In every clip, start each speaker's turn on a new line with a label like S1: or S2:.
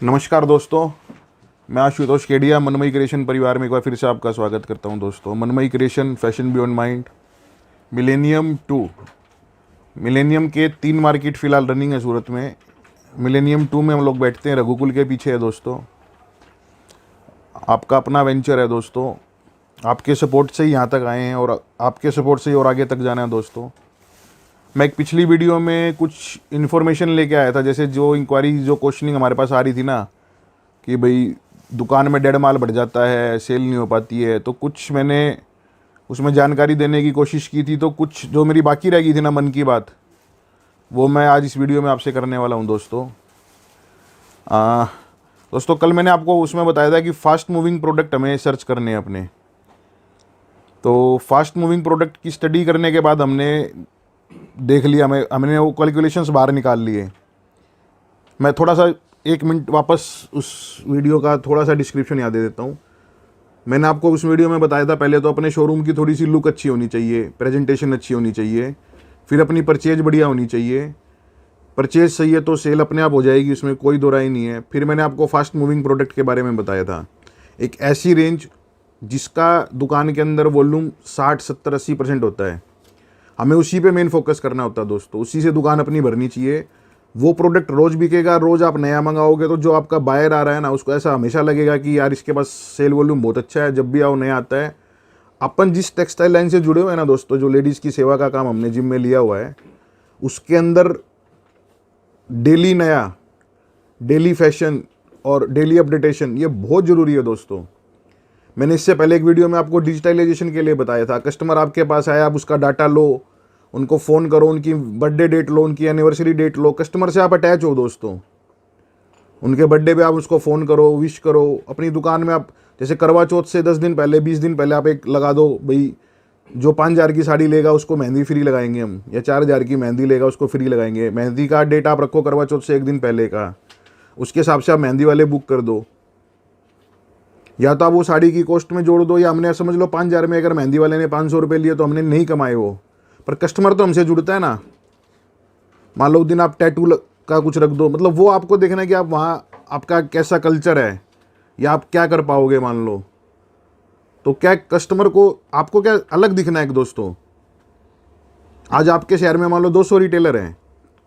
S1: नमस्कार दोस्तों, मैं आशुतोष केडिया मनमई क्रिएशन परिवार में एक बार फिर से आपका स्वागत करता हूं। दोस्तों, मनमई creation, fashion beyond mind, millennium 2, millennium के 3 मार्केट फ़िलहाल रनिंग है सूरत में। मिलेनियम 2 में हम लोग बैठते हैं, रघुकुल के पीछे है दोस्तों। आपका अपना वेंचर है दोस्तों, आपके सपोर्ट से ही यहाँ तक आए हैं और आपके सपोर्ट से ही और आगे तक जाना है दोस्तों। मैं एक पिछली वीडियो में कुछ इन्फॉर्मेशन लेके आया था, जैसे जो इंक्वायरी, जो क्वेश्चनिंग हमारे पास आ रही थी ना कि भाई दुकान में डेढ़ माल बढ़ जाता है, सेल नहीं हो पाती है, तो कुछ मैंने उसमें जानकारी देने की कोशिश की थी। तो कुछ जो मेरी बाकी रह गई थी ना मन की बात, वो मैं आज इस वीडियो में आपसे करने वाला हूँ दोस्तों। दोस्तों, कल मैंने आपको उसमें बताया था कि फास्ट मूविंग प्रोडक्ट हमें सर्च करने हैं अपने। तो फास्ट मूविंग प्रोडक्ट की स्टडी करने के बाद हमने देख लिया, हमने वो कैलकुलेशंस बाहर निकाल लिए। मैं थोड़ा सा 1 मिनट वापस उस वीडियो का थोड़ा सा डिस्क्रिप्शन याद दे देता हूँ। मैंने आपको उस वीडियो में बताया था, पहले तो अपने शोरूम की थोड़ी सी लुक अच्छी होनी चाहिए, प्रेजेंटेशन अच्छी होनी चाहिए, फिर अपनी परचेज बढ़िया होनी चाहिए। परचेज सही है तो सेल अपने आप हो जाएगी, उसमें कोई दो राय नहीं है। फिर मैंने आपको फास्ट मूविंग प्रोडक्ट के बारे में बताया था, एक ऐसी रेंज जिसका दुकान के अंदर वॉल्यूम 60-70-80% होता है, हमें उसी पे मेन फोकस करना होता है दोस्तों। उसी से दुकान अपनी भरनी चाहिए। वो प्रोडक्ट रोज़ बिकेगा, रोज़ आप नया मंगाओगे तो जो आपका बायर आ रहा है ना, उसको ऐसा हमेशा लगेगा कि यार इसके पास सेल वॉल्यूम बहुत अच्छा है, जब भी आओ नया आता है। अपन जिस टेक्सटाइल लाइन से जुड़े हुए हैं ना दोस्तों, जो लेडीज़ की सेवा का काम हमने जिम में लिया हुआ है, उसके अंदर डेली नया, डेली फैशन और डेली अपडेटेशन ये बहुत ज़रूरी है दोस्तों। मैंने इससे पहले एक वीडियो में आपको डिजिटलाइजेशन के लिए बताया था। कस्टमर आपके पास आया, आप उसका डाटा लो, उनको फ़ोन करो, उनकी बर्थडे डेट लो, उनकी एनिवर्सरी डेट लो। कस्टमर से आप अटैच हो दोस्तों। उनके बर्थडे पे आप उसको फ़ोन करो, विश करो। अपनी दुकान में आप जैसे करवा चौथ से 10 दिन पहले, 20 दिन पहले आप एक लगा दो, भाई जो 5,000 की साड़ी लेगा उसको मेहंदी फ्री लगाएंगे हम, या 4,000 की मेहंदी लेगा उसको फ्री लगाएंगे। मेहंदी का डेट आप रखो करवा चौथ से 1 दिन पहले का, उसके हिसाब से आप मेहंदी वाले बुक कर दो। या तो आप वो साड़ी की कॉस्ट में जोड़ दो, या हमने समझ लो 5,000 में अगर मेहंदी वाले ने 500 रुपये लिए तो हमने नहीं कमाए वो, पर कस्टमर तो हमसे जुड़ता है ना। मान लो उस दिन आप टैटू का कुछ रख दो, मतलब वो आपको देखना है कि आप वहाँ आपका कैसा कल्चर है या आप क्या कर पाओगे। मान लो तो क्या कस्टमर को आपको क्या अलग दिखना है दोस्तों। आज आपके शहर में मान लो 200 रिटेलर हैं,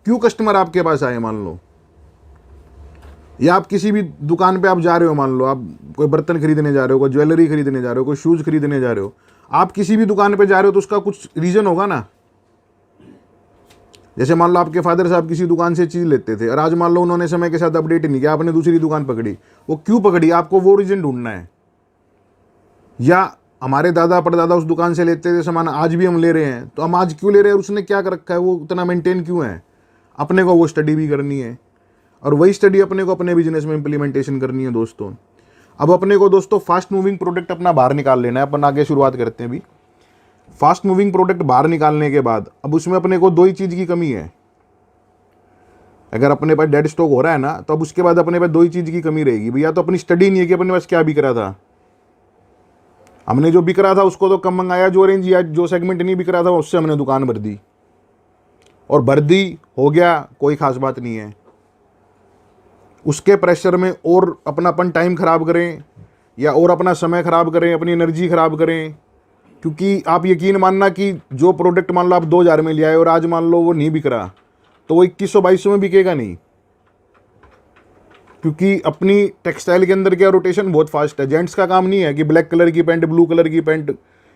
S1: क्यों कस्टमर आपके पास आए मान लो। या आप किसी भी दुकान पे आप जा रहे हो, मान लो आप कोई बर्तन खरीदने जा रहे हो, कोई ज्वेलरी खरीदने जा रहे हो, कोई शूज़ खरीदने जा रहे हो, आप किसी भी दुकान पे जा रहे हो तो उसका कुछ रीज़न होगा ना। जैसे मान लो आपके फादर साहब किसी दुकान से चीज़ लेते थे और आज मान लो उन्होंने समय के साथ अपडेट नहीं किया, आपने दूसरी दुकान पकड़ी, वो क्यों पकड़ी, आपको वो रीज़न ढूंढना है। या हमारे दादा परदादा उस दुकान से लेते थे सामान, आज भी हम ले रहे हैं, तो हम आज क्यों ले रहे हैं, उसने क्या कर रखा है, वो उतना मेंटेन क्यों है, अपने को वो स्टडी भी करनी है। और वही स्टडी अपने को अपने बिजनेस में इंप्लीमेंटेशन करनी है दोस्तों। अब अपने को दोस्तों फास्ट मूविंग प्रोडक्ट अपना बाहर निकाल लेना है। अपन आगे शुरुआत करते हैं अभी। फास्ट मूविंग प्रोडक्ट बाहर निकालने के बाद अब उसमें अपने को 2 ही चीज़ की कमी है। अगर अपने पास डेड स्टॉक हो रहा है ना, तो अब उसके बाद अपने पास 2 ही चीज़ की कमी रहेगी भैया। तो अपनी स्टडी नहीं है कि अपने पास क्या बिक रहा था। हमने जो बिक रहा था उसको तो कम मंगाया, जो रेंज या जो सेगमेंट नहीं बिक रहा था उससे हमने दुकान भर दी, और भर दी हो गया, कोई खास बात नहीं है। उसके प्रेशर में और अपन टाइम ख़राब करें या और अपना समय ख़राब करें, अपनी एनर्जी ख़राब करें। क्योंकि आप यकीन मानना कि जो प्रोडक्ट मान लो आप 2,000 में ले आए और आज मान लो वो नहीं बिक रहा, तो वो 2100-2200 में बिकेगा नहीं। क्योंकि अपनी टेक्सटाइल के अंदर क्या रोटेशन बहुत फास्ट है। जेंट्स का काम नहीं है कि ब्लैक कलर की पैंट, ब्लू कलर की पैंट,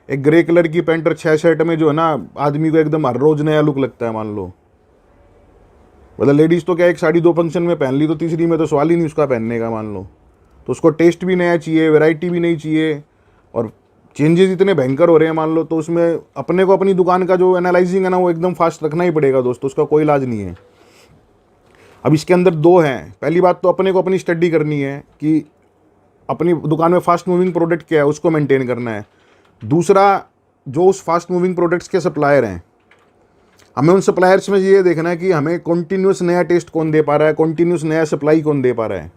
S1: एक ग्रे कलर की पैंट और 6 शर्ट में जो है ना आदमी को एकदम हर रोज़ नया लुक लगता है। मान लो मतलब लेडीज़ तो क्या एक साड़ी 2 फंक्शन में पहन ली तो तीसरी में तो सवाल ही नहीं उसका पहनने का। मान लो तो उसको टेस्ट भी नया चाहिए, वैरायटी भी नहीं चाहिए, और चेंजेस इतने भयंकर हो रहे हैं मान लो, तो उसमें अपने को अपनी दुकान का जो एनालाइजिंग है ना वो एकदम फास्ट रखना ही पड़ेगा दोस्तों, उसका कोई इलाज नहीं है। अब इसके अंदर 2 हैं। पहली बात तो अपने को अपनी स्टडी करनी है कि अपनी दुकान में फास्ट मूविंग प्रोडक्ट क्या है, उसको मेंटेन करना है। दूसरा, जो उस फास्ट मूविंग प्रोडक्ट्स के सप्लायर हैं, हमें उन सप्लायर्स में ये देखना है कि हमें कॉन्टीन्यूस नया टेस्ट कौन दे पा रहा है, कॉन्टीन्यूस नया सप्लाई कौन दे पा रहा है।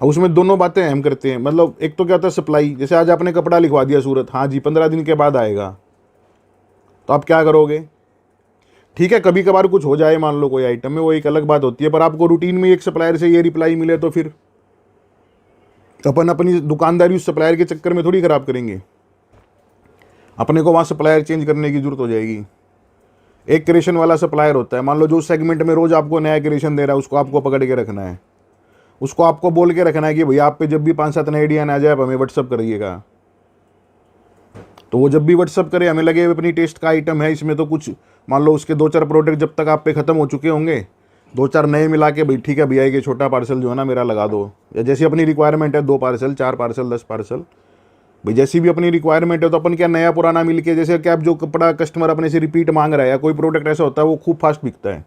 S1: अब उसमें दोनों बातें हम करते हैं। मतलब एक तो क्या होता है सप्लाई, जैसे आज आपने कपड़ा लिखवा दिया सूरत, हाँ जी 15 दिन के बाद आएगा, तो आप क्या करोगे। ठीक है, कभी कभार कुछ हो जाए मान लो कोई आइटम में, वो एक अलग बात होती है, पर आपको रूटीन में एक सप्लायर से ये रिप्लाई मिले तो फिर अपन अपनी दुकानदारी उस सप्लायर के चक्कर में थोड़ी खराब करेंगे। अपने को वहाँ सप्लायर चेंज करने की जरूरत हो जाएगी। एक क्रिएशन वाला सप्लायर होता है, मान लो जो सेगमेंट में रोज आपको नया क्रिएशन दे रहा है, उसको आपको पकड़ के रखना है, उसको आपको बोल के रखना है कि भैया आप पे जब भी 5-7 नए डिजाइन आ जाए आप हमें व्हाट्सअप करिएगा। तो वो जब भी व्हाट्सअप करे, हमें लगे अपनी टेस्ट का आइटम है इसमें, तो कुछ मान लो उसके 2-4 प्रोडक्ट जब तक आप पे ख़त्म हो चुके होंगे, 2-4 नए मिला के भाई ठीक है भैया ये छोटा पार्सल जो है ना मेरा लगा दो, या जैसी अपनी रिक्वायरमेंट है 2 पार्सल 4 पार्सल 10 पार्सल, भाई जैसी भी अपनी रिक्वायरमेंट है, तो अपन क्या नया पुराना मिल के, जैसे क्या जो कपड़ा कस्टमर अपने से रिपीट मांग रहा है, या कोई प्रोडक्ट ऐसा होता है वो खूब फास्ट बिकता है,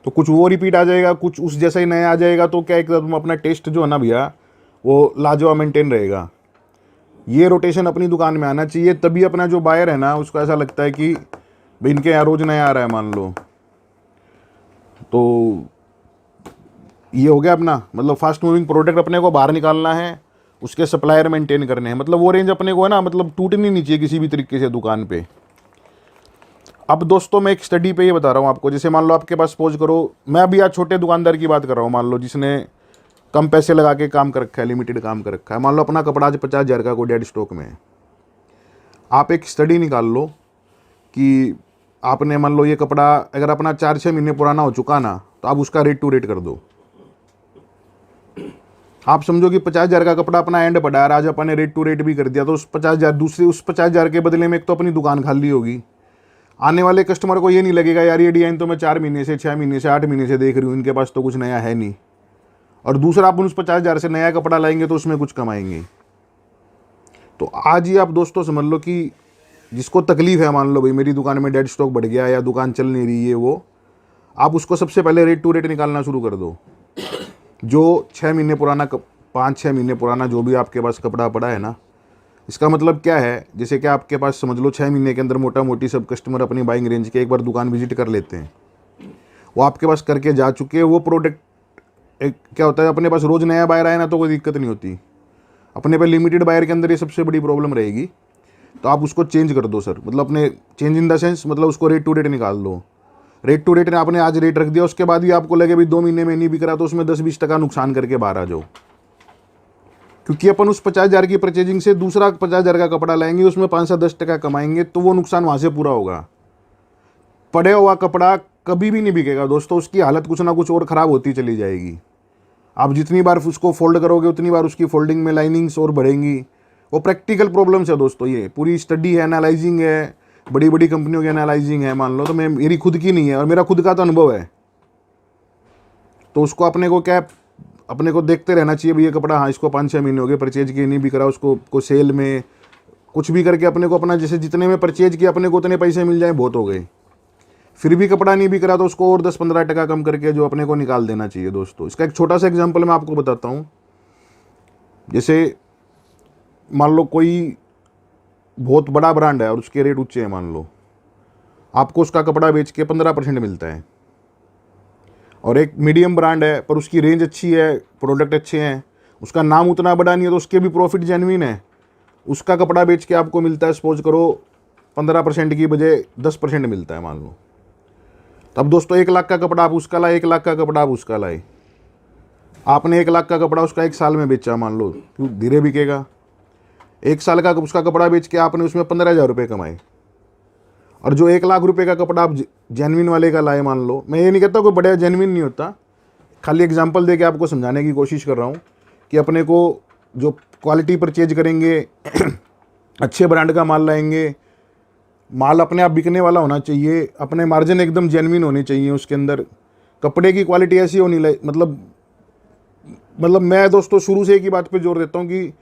S1: तो कुछ वो रिपीट आ जाएगा, कुछ उस जैसा ही नया आ जाएगा, तो क्या एकदम अपना टेस्ट जो है ना भैया वो लाजवाब मेंटेन रहेगा। ये रोटेशन अपनी दुकान में आना चाहिए, तभी अपना जो बायर है ना उसको ऐसा लगता है कि भाई इनके यहाँ रोज नया आ रहा है मान लो। तो ये हो गया अपना, मतलब फास्ट मूविंग प्रोडक्ट अपने को बाहर निकालना है, उसके सप्लायर मेंटेन करने हैं, मतलब वो रेंज अपने को है ना, मतलब टूटनी नहीं चाहिए किसी भी तरीके से दुकान पे। अब दोस्तों मैं एक स्टडी पे ये बता रहा हूँ आपको, जैसे मान लो आपके पास सपोज करो, मैं अभी आज छोटे दुकानदार की बात कर रहा हूँ, मान लो जिसने कम पैसे लगा के काम कर रखा है, लिमिटेड काम कर रखा है, मान लो अपना कपड़ा आज 50,000 का कोई डेड स्टॉक में है। आप एक स्टडी निकाल लो कि आपने मान लो ये कपड़ा अगर अपना 4-6 महीने पुराना हो चुका ना, तो आप उसका रेट टू रेट कर दो। आप समझो कि 50,000 का कपड़ा अपना एंड पड़ा है, आज अपन ने रेट टू रेट भी कर दिया, तो उस 50,000 दूसरे उस 50,000 के बदले में एक तो अपनी दुकान खाली होगी। आने वाले कस्टमर को ये नहीं लगेगा यार ये डिजाइन तो मैं 4 महीने से 6 महीने से 8 महीने से देख रही हूँ, इनके पास तो कुछ नया है नहीं। और दूसरा अपन उस 50,000 से नया कपड़ा लाएंगे तो उसमें कुछ कमाएंगे। तो आज ही आप दोस्तों समझ लो कि जिसको तकलीफ है, मान लो भाई मेरी दुकान में डेड स्टॉक बढ़ गया या दुकान चल नहीं रही है, वो आप उसको सबसे पहले रेट टू रेट निकालना शुरू कर दो। जो 6 महीने पुराना 5-6 महीने पुराना जो भी आपके पास कपड़ा पड़ा है ना, इसका मतलब क्या है, जैसे कि आपके पास समझ लो 6 महीने के अंदर मोटा मोटी सब कस्टमर अपनी बाइंग रेंज के एक बार दुकान विजिट कर लेते हैं, वो आपके पास करके जा चुके हैं। वो प्रोडक्ट एक क्या होता है, अपने पास रोज़ नया बायर आए ना तो कोई दिक्कत नहीं होती, अपने पे लिमिटेड बायर के अंदर ये सबसे बड़ी प्रॉब्लम रहेगी। तो आप उसको चेंज कर दो सर, मतलब अपने चेंज इन द सेंस, मतलब उसको रेट टू रेट निकाल दो। रेट टू रेट ने आपने आज रेट रख दिया, उसके बाद भी आपको लगे भाई 2 महीने में नहीं बिक रहा, तो उसमें 10-20% नुकसान करके बाहर आ जाओ, क्योंकि अपन उस 50,000 की परचेजिंग से दूसरा 50,000 का कपड़ा लाएंगे, उसमें 5-10% कमाएंगे, तो वो नुकसान वहाँ से पूरा होगा। पड़े हुआ कपड़ा कभी भी नहीं बिकेगा दोस्तों, उसकी हालत कुछ ना कुछ और ख़राब होती चली जाएगी। आप जितनी बार उसको फोल्ड करोगे उतनी बार उसकी फोल्डिंग में लाइनिंग्स और बढ़ेंगी। वो प्रैक्टिकल प्रॉब्लम्स है दोस्तों, ये पूरी स्टडी है, एनालाइजिंग है, बड़ी बड़ी कंपनियों की एनालाइजिंग है मान लो, तो मैं मेरी खुद की नहीं है और मेरा खुद का तो अनुभव है। तो उसको अपने को क्या, अपने को देखते रहना चाहिए भैया कपड़ा, हाँ इसको 5-6 महीने हो गए परचेज किए नहीं बिक रहा, उसको को सेल में कुछ भी करके अपने को अपना जैसे जितने में परचेज किया अपने को उतने पैसे मिल जाए बहुत हो गए। फिर भी कपड़ा नहीं बिक रहा तो उसको और 10-15% कम करके जो अपने को निकाल देना चाहिए दोस्तों। इसका एक छोटा सा एग्जांपल मैं आपको बताता हूँ। जैसे मान लो कोई बहुत बड़ा ब्रांड है और उसके रेट ऊंचे हैं, मान लो आपको उसका कपड़ा बेच के 15% मिलता है, और एक मीडियम ब्रांड है पर उसकी रेंज अच्छी है, प्रोडक्ट अच्छे हैं, उसका नाम उतना बड़ा नहीं है, तो उसके भी प्रॉफिट जेन्युइन है, उसका कपड़ा बेच के आपको मिलता है सपोज करो 15% की बजाय 10% मिलता है मान लो। तब दोस्तों 1 लाख का कपड़ा आप उसका लाए, 1 लाख का कपड़ा आप उसका लाए, आपने 1 लाख का कपड़ा उसका 1 साल में बेचा मान लो, क्यों धीरे बिकेगा। 1 साल का उसका कपड़ा बेच के आपने उसमें 15,000 रुपये कमाए, और जो 1 लाख रुपए का कपड़ा आप जेन्युइन वाले का लाए मान लो, मैं ये नहीं कहता कोई बढ़िया जेन्युइन नहीं होता, खाली एग्जांपल दे के आपको समझाने की कोशिश कर रहा हूँ कि अपने को जो क्वालिटी परचेज करेंगे अच्छे ब्रांड का माल लाएंगे, माल अपने आप बिकने वाला होना चाहिए, अपने मार्जिन एकदम जेन्युइन होने चाहिए उसके अंदर, कपड़े की क्वालिटी ऐसी होनी मतलब मैं दोस्तों शुरू से एक ही बात पे जोर देता हूँ कि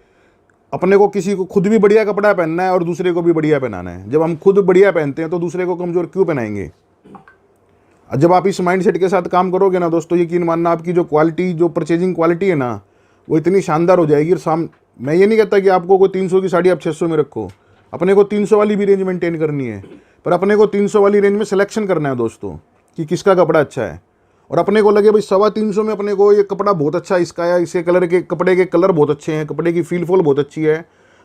S1: अपने को किसी को खुद भी बढ़िया कपड़ा पहनना है और दूसरे को भी बढ़िया पहनाना है। जब हम खुद बढ़िया पहनते हैं तो दूसरे को कमज़ोर क्यों पहनाएंगे। जब आप इस माइंडसेट के साथ काम करोगे ना दोस्तों, यकीन मानना आपकी जो क्वालिटी, जो परचेजिंग क्वालिटी है ना, वो इतनी शानदार हो जाएगी। मैं ये नहीं कहता कि आपको कोई 300 की साड़ी आप 600 में रखो, अपने को 300 वाली भी रेंज मेंटेन करनी है, पर अपने को 300 वाली रेंज में सिलेक्शन करना है दोस्तों कि किसका कपड़ा अच्छा है, और अपने को लगे भाई 350 में अपने को ये कपड़ा बहुत अच्छा इसका है, इसके कलर के कपड़े के कलर बहुत अच्छे हैं, कपड़े की फील फॉल बहुत अच्छी है,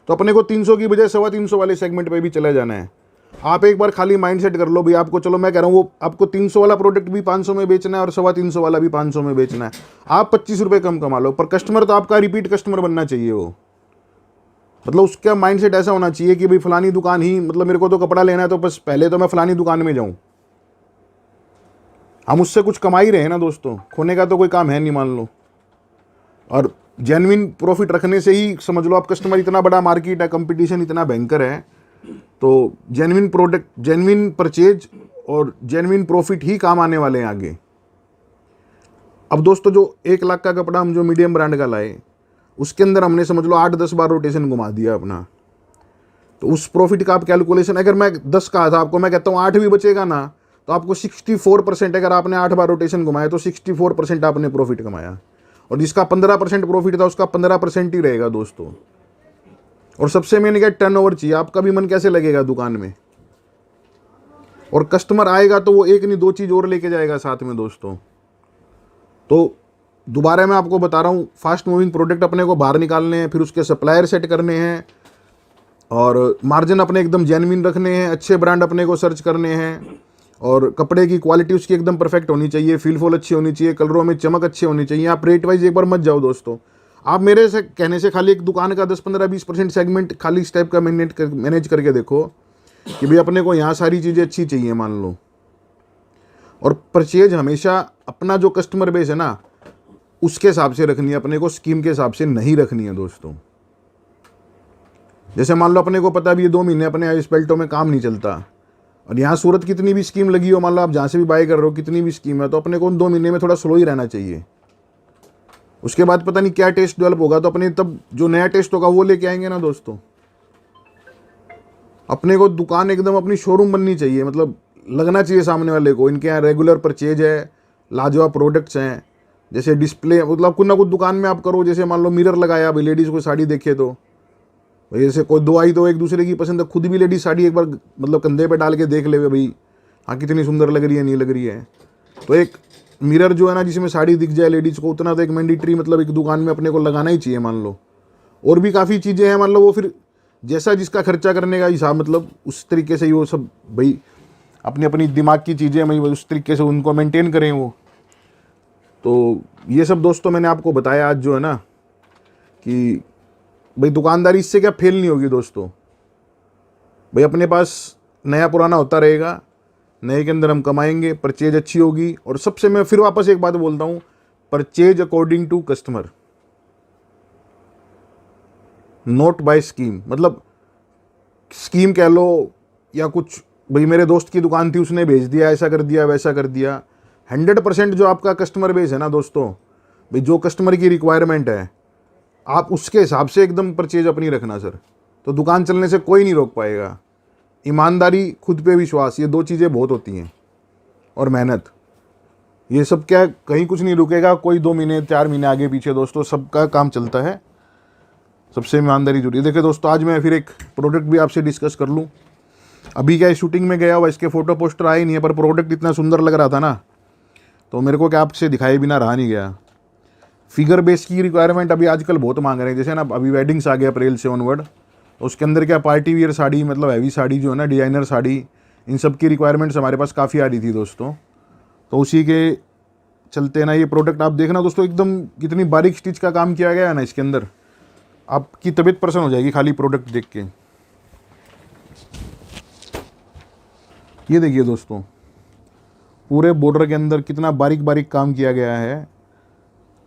S1: तो अपने को 300 की बजाय 350 वाले सेगमेंट पे भी चला जाना है। आप एक बार खाली माइंड सेट कर लो भाई, आपको चलो मैं कह रहा हूँ वो आपको 300 वाला प्रोडक्ट भी 500 में बेचना है और 350 वाला भी 500 में बेचना है, आप 25 रुपये कम कमा लो, पर कस्टमर तो आपका रिपीट कस्टमर बनना चाहिए वो। मतलब उसका माइंड सेट ऐसा होना चाहिए कि भाई फलानी दुकान ही, मतलब मेरे को तो कपड़ा लेना है तो बस पहले तो मैं फलानी दुकान में जाऊँ। हम उससे कुछ कमा ही रहे हैं ना दोस्तों, खोने का तो कोई काम है नहीं मान लो। और जेन्युइन प्रॉफिट रखने से ही समझ लो आप, कस्टमर इतना बड़ा मार्केट है, कंपटीशन इतना भयंकर है, तो जेन्युइन प्रोडक्ट, जेन्युइन परचेज और जेन्युइन प्रॉफिट ही काम आने वाले हैं आगे। अब दोस्तों जो 1 लाख का कपड़ा हम जो मीडियम ब्रांड का लाए, उसके अंदर हमने समझ लो 8-10 बार रोटेशन घुमा दिया अपना, तो उस प्रॉफिट का आप कैलकुलेशन, अगर मैं 10 कहा था आपको, मैं कहता हूँ 8 भी बचेगा ना, तो आपको 64%, अगर आपने 8 बार रोटेशन घुमाया तो 64% आपने प्रॉफिट कमाया। और जिसका 15% प्रॉफिट था उसका 15% ही रहेगा दोस्तों। और सबसे मेन क्या, टर्नओवर चाहिए, आपका भी मन कैसे लगेगा दुकान में, और कस्टमर आएगा तो वो एक नहीं 2 चीज़ और लेके जाएगा साथ में दोस्तों। तो दोबारा मैं आपको बता रहा हूँ, फास्ट मूविंग प्रोडक्ट अपने को बाहर निकालने हैं, फिर उसके सप्लायर सेट करने हैं, और मार्जिन अपने एकदम जेन्युइन रखने हैं, अच्छे ब्रांड अपने को सर्च करने हैं, और कपड़े की क्वालिटी उसकी एकदम परफेक्ट होनी चाहिए, फील फॉल अच्छी होनी चाहिए, कलरों में चमक अच्छी होनी चाहिए। आप रेट वाइज एक बार मत जाओ दोस्तों, आप मेरे से कहने से खाली एक दुकान का 10-15-20% सेगमेंट खाली इस टाइप का मैनेज करके देखो कि भाई अपने को यहाँ सारी चीज़ें अच्छी चाहिए मान लो। और परचेज हमेशा अपना जो कस्टमर बेस है ना, उसके हिसाब से रखनी है अपने को, स्कीम के हिसाब से नहीं रखनी है दोस्तों। जैसे मान लो अपने को पता भी ये 2 महीने अपने इस बेल्टों में काम नहीं चलता, और यहाँ सूरत कितनी भी स्कीम लगी हो, मान लो आप जहाँ से भी बाय कर रहे हो कितनी भी स्कीम है, तो अपने को उन 2 महीने में थोड़ा स्लो ही रहना चाहिए। उसके बाद पता नहीं क्या टेस्ट डेवलप होगा, तो अपने तब जो नया टेस्ट होगा वो लेके आएंगे ना दोस्तों। अपने को दुकान एकदम अपनी शोरूम बननी चाहिए, मतलब लगना चाहिए सामने वाले को इनके यहाँ रेगुलर परचेज है, लाजवाब प्रोडक्ट्स हैं। जैसे डिस्प्ले, मतलब कुछ ना कुछ दुकान में आप करो, जैसे मान लो मिरर लगाया, भाई लेडीज़ को साड़ी देखे तो जैसे कोई दो आई तो एक दूसरे की पसंद है, खुद भी लेडीज साड़ी एक बार मतलब कंधे पे डाल के देख ले भाई, हाँ कितनी सुंदर लग रही है नहीं लग रही है। तो एक मिरर जो है ना जिसमें साड़ी दिख जाए लेडीज़ को, उतना तो एक मैंडेटरी मतलब एक दुकान में अपने को लगाना ही चाहिए मान लो। और भी काफ़ी चीज़ें हैं, मान लो वो फिर जैसा जिसका खर्चा करने का हिसाब, मतलब उस तरीके से ही वो सब भाई अपनी अपनी दिमाग की चीज़ें भाई उस तरीके से उनको मेंटेन करें वो। तो ये सब दोस्तों मैंने आपको बताया आज जो है ना कि भाई दुकानदारी इससे क्या फेल नहीं होगी दोस्तों। भाई अपने पास नया पुराना होता रहेगा, नए के अंदर हम कमाएंगे, परचेज अच्छी होगी। और सबसे मैं फिर वापस एक बात बोलता हूँ, purchase according to customer, not by scheme. मतलब स्कीम कह लो या कुछ, भाई मेरे दोस्त की दुकान थी उसने भेज दिया, ऐसा कर दिया वैसा कर दिया। 100% जो आपका कस्टमर बेस है ना दोस्तों, भाई जो कस्टमर की रिक्वायरमेंट है आप उसके हिसाब से एकदम परचेज अपनी रखना सर, तो दुकान चलने से कोई नहीं रोक पाएगा। ईमानदारी, खुद पे विश्वास, ये 2 चीज़ें बहुत होती हैं, और मेहनत, ये सब क्या कहीं कुछ नहीं रुकेगा। कोई 2 महीने 4 महीने आगे पीछे दोस्तों सबका काम चलता है, सबसे ईमानदारी जुड़ी है। देखिए दोस्तों आज मैं फिर एक प्रोडक्ट भी आपसे डिस्कस कर लूँ। अभी क्या शूटिंग में गया हुआ, इसके फ़ोटो पोस्टर आए नहीं है, पर प्रोडक्ट इतना सुंदर लग रहा था ना, तो मेरे को क्या आपसे दिखाए बिना रहा नहीं गया। फिगर बेस की रिक्वायरमेंट अभी आजकल बहुत मांग रहे हैं, जैसे ना अभी वेडिंग्स आ गए अप्रैल से ऑनवर्ड, तो उसके अंदर क्या पार्टी वियर साड़ी, मतलब हैवी साड़ी जो है ना, डिज़ाइनर साड़ी, इन सब की रिक्वायरमेंट्स हमारे पास काफ़ी आ रही थी दोस्तों। तो उसी के चलते ना ये प्रोडक्ट आप देखना दोस्तों, एकदम कितनी बारीक स्टिच का काम किया गया है ना इसके अंदर, आपकी तबीयत प्रसन्न हो जाएगी खाली प्रोडक्ट देख के। ये देखिए दोस्तों पूरे बॉर्डर के अंदर कितना बारीक बारीक काम किया गया है,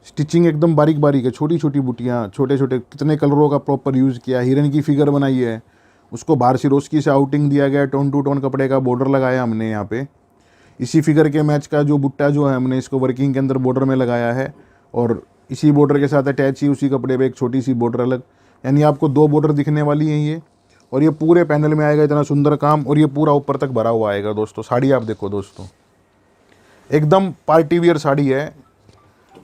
S1: स्टिचिंग एकदम बारीक बारीक है, छोटी छोटी बुटियाँ, छोटे छोटे कितने कलरों का प्रॉपर यूज़ किया, हिरन की फिगर बनाई है, उसको बाहर सिरोस्की से आउटिंग दिया गया, टोन टू टोन कपड़े का बॉर्डर लगाया हमने यहाँ पे। इसी फिगर के मैच का जो बुट्टा जो है हमने इसको वर्किंग के अंदर बॉर्डर में लगाया है, और इसी बॉर्डर के साथ अटैच ही उसी कपड़े पे एक छोटी सी बॉर्डर अलग, यानी आपको 2 बॉर्डर दिखने वाली हैं ये। और ये पूरे पैनल में आएगा इतना सुंदर काम, और ये पूरा ऊपर तक भरा हुआ आएगा दोस्तों। साड़ी आप देखो दोस्तों, एकदम पार्टी वियर साड़ी है,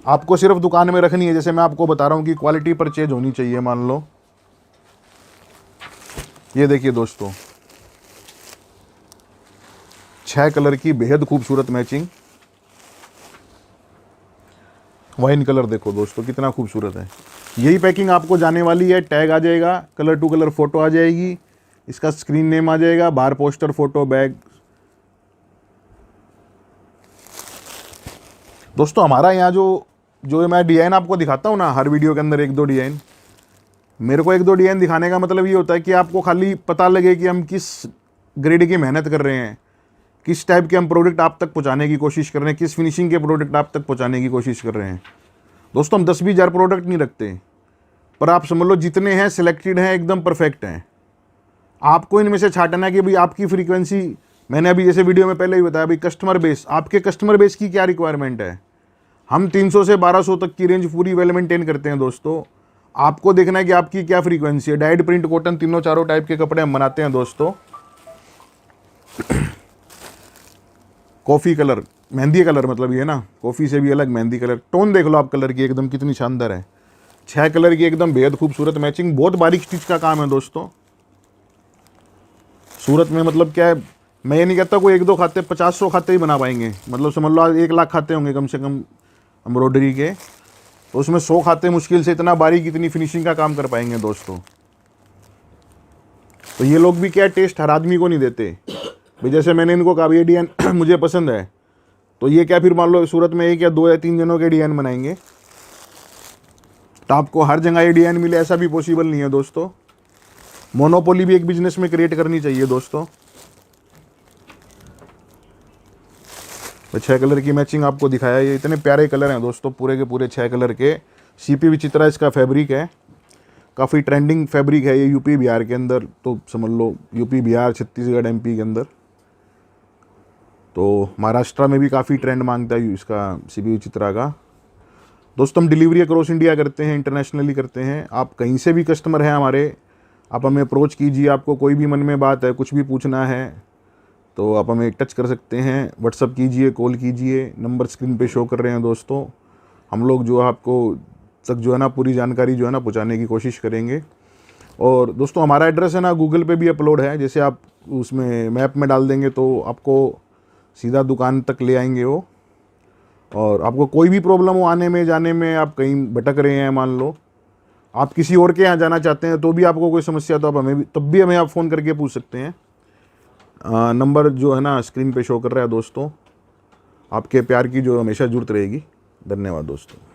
S1: आपको सिर्फ दुकान में रखनी है। जैसे मैं आपको बता रहा हूँ कि क्वालिटी परचेज होनी चाहिए मान लो। ये देखिए दोस्तों 6 कलर की बेहद खूबसूरत मैचिंग, वाइन कलर देखो दोस्तों कितना खूबसूरत है। यही पैकिंग आपको जाने वाली है, टैग आ जाएगा, कलर टू कलर फोटो आ जाएगी, इसका स्क्रीन नेम आ जाएगा, बाहर पोस्टर, फोटो, बैग। दोस्तों हमारा यहाँ जो मैं डिज़ाइन आपको दिखाता हूँ ना, हर वीडियो के अंदर 1-2 डिज़ाइन, मेरे को 1-2 डिज़ाइन दिखाने का मतलब ये होता है कि आपको खाली पता लगे कि हम किस ग्रेड की मेहनत कर रहे हैं, किस टाइप के हम प्रोडक्ट आप तक पहुँचाने की कोशिश कर रहे हैं, किस फिनिशिंग के प्रोडक्ट आप तक पहुँचाने की कोशिश कर रहे हैं। दोस्तों हम 10-20 हज़ार प्रोडक्ट नहीं रखते, पर आप समझ लो जितने हैं सिलेक्टेड हैं, एकदम परफेक्ट हैं। आपको इनमें से छांटना है कि भाई आपकी फ्रीक्वेंसी, मैंने अभी जैसे वीडियो में पहले ही बताया भाई, कस्टमर बेस, आपके कस्टमर बेस की क्या रिक्वायरमेंट है। हम 300 से 1200 तक की रेंज पूरी वेल मेंटेन करते हैं दोस्तों। आपको देखना है कि आपकी क्या फ्रीक्वेंसी है। डाइड, प्रिंट, कॉटन, तीनों चारों टाइप के कपड़े हम बनाते हैं दोस्तों। कॉफ़ी कलर, मेहंदी कलर मतलब ये ना, कॉफ़ी से भी अलग मेहंदी कलर। टोन देख लो आप कलर की, एकदम कितनी शानदार है। 6 कलर की एकदम बेहद खूबसूरत मैचिंग। बहुत बारीक स्टिच का काम है दोस्तों। सूरत में मतलब क्या है, मैं ये नहीं कहता कोई 1-2 खाते, 50-100 खाते ही बना पाएंगे। मतलब समझ लो 1 लाख खाते होंगे कम से कम एम्ब्रॉयडरी के, तो उसमें 100 खाते मुश्किल से इतना बारीक, इतनी फिनिशिंग का काम कर पाएंगे दोस्तों। तो ये लोग भी क्या टेस्ट हर आदमी को नहीं देते भाई। जैसे मैंने इनको कहा ये डिजाइन मुझे पसंद है, तो ये क्या फिर मान लो सूरत में 1 या 2 या 3 जनों के डिजाइन बनाएंगे, तो आपको हर जगह ये डिजाइन मिले ऐसा भी पॉसिबल नहीं है दोस्तों। मोनोपोली भी एक बिजनेस में क्रिएट करनी चाहिए दोस्तों। तो 6 कलर की मैचिंग आपको दिखाया, ये इतने प्यारे कलर हैं दोस्तों, पूरे के पूरे 6 कलर के। सीपी विचित्रा इसका फैब्रिक है, काफ़ी ट्रेंडिंग फैब्रिक है ये यूपी बिहार के अंदर, तो समझ लो यूपी बिहार छत्तीसगढ़ एमपी के अंदर, तो महाराष्ट्र में भी काफ़ी ट्रेंड मांगता है इसका सीपी विचित्रा का। दोस्तों हम डिलीवरी अक्रॉस इंडिया करते हैं, इंटरनेशनली करते हैं। आप कहीं से भी कस्टमर हैं हमारे, आप हमें अप्रोच कीजिए। आपको कोई भी मन में बात है, कुछ भी पूछना है, तो आप हमें टच कर सकते हैं, व्हाट्सअप कीजिए, कॉल कीजिए। नंबर स्क्रीन पे शो कर रहे हैं दोस्तों। हम लोग जो है आपको तक जो है ना पूरी जानकारी जो है ना पहुंचाने की कोशिश करेंगे। और दोस्तों हमारा एड्रेस है ना गूगल पे भी अपलोड है, जैसे आप उसमें मैप में डाल देंगे तो आपको सीधा दुकान तक ले आएंगे वो। और आपको कोई भी प्रॉब्लम हो आने में जाने में, आप कहीं भटक रहे हैं, मान लो आप किसी और के यहाँ जाना चाहते हैं, तो भी आपको कोई समस्या, तो आप हमें भी, तब भी हमें आप फ़ोन करके पूछ सकते हैं। नंबर जो है ना स्क्रीन पे शो कर रहा है दोस्तों। आपके प्यार की जो हमेशा ज़रूरत रहेगी। धन्यवाद दोस्तों।